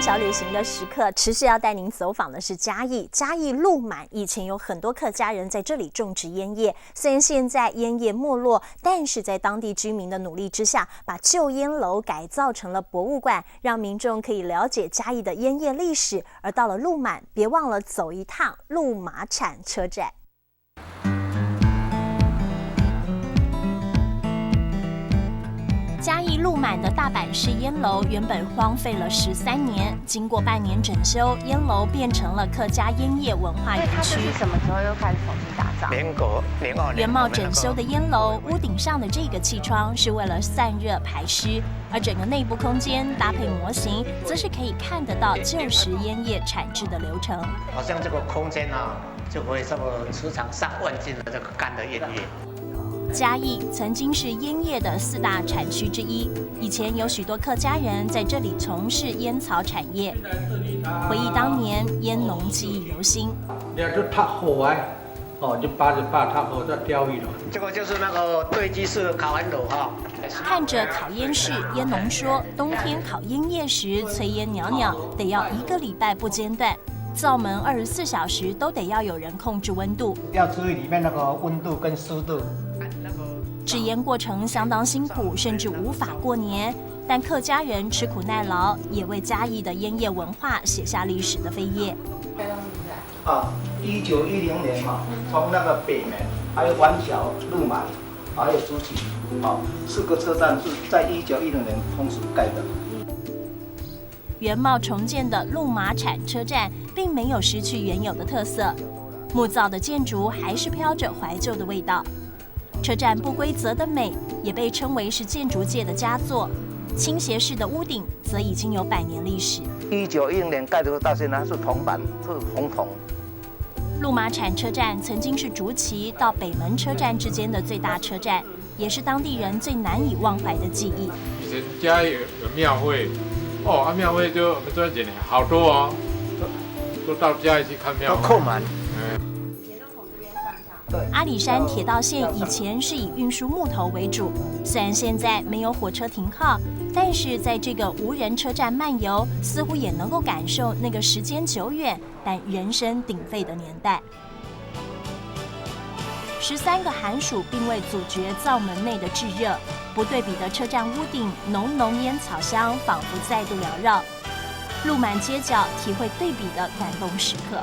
方小旅行的时刻，持续要带您走访的是嘉义。嘉义鹿满以前有很多客家人在这里种植烟叶，虽然现在烟叶没落，但是在当地居民的努力之下，把旧烟楼改造成了博物馆，让民众可以了解嘉义的烟叶历史。而到了鹿满，别忘了走一趟鹿马产车站。嘉义鹿满的大阪市烟楼原本荒废了13年，经过半年整修，烟楼变成了客家烟叶文化园区。是什么时候又开始重新打造？民国02年。原貌整修的烟楼，屋顶上的这个气窗是为了散热排湿，而整个内部空间搭配模型，则是可以看得到旧时烟叶产制的流程。好像这个空间啊，就会这么储藏上万斤的这个干的烟叶。嘉义曾经是烟叶的4大产区之一，以前有许多客家人在这里从事烟草产业。回忆当年，烟农记忆犹新。你看这塔火啊，就把塔火在钓鱼了。这个就是那个堆积式的烤烟炉哈。看着烤烟室，烟农说，冬天烤烟叶时，炊烟袅袅，得要1个礼拜不间断。灶门24小时都得要有人控制温度，要注意里面那个温度跟湿度。制烟过程相当辛苦，甚至无法过年。但客家人吃苦耐劳，也为嘉义的烟叶文化写下历史的飞页。1910年嘛，从那个北门，还有湾桥、鹿满，还有竹崎，4个车站是在1910年同时盖的。原貌重建的鹿马产车站，并没有失去原有的特色，木造的建筑还是飘着怀旧的味道。车站不规则的美，也被称为是建筑界的佳作。倾斜式的屋顶则已经有100年历史。1910年盖的到现在是铜板，是红铜。鹿马产车站曾经是竹崎到北门车站之间的最大车站，也是当地人最难以忘怀的记忆。以前家有庙会，庙会就我们这几年好多哦，都到嘉义去看庙会，都扣满。阿里山铁道线以前是以运输木头为主，虽然现在没有火车停靠，但是在这个无人车站漫游，似乎也能够感受那个时间久远但人声鼎沸的年代。13个寒暑并未阻绝灶门内的炙热，不对比的车站屋顶，浓浓烟草香仿佛再度缭绕。鹿满街角体会对比的感动时刻。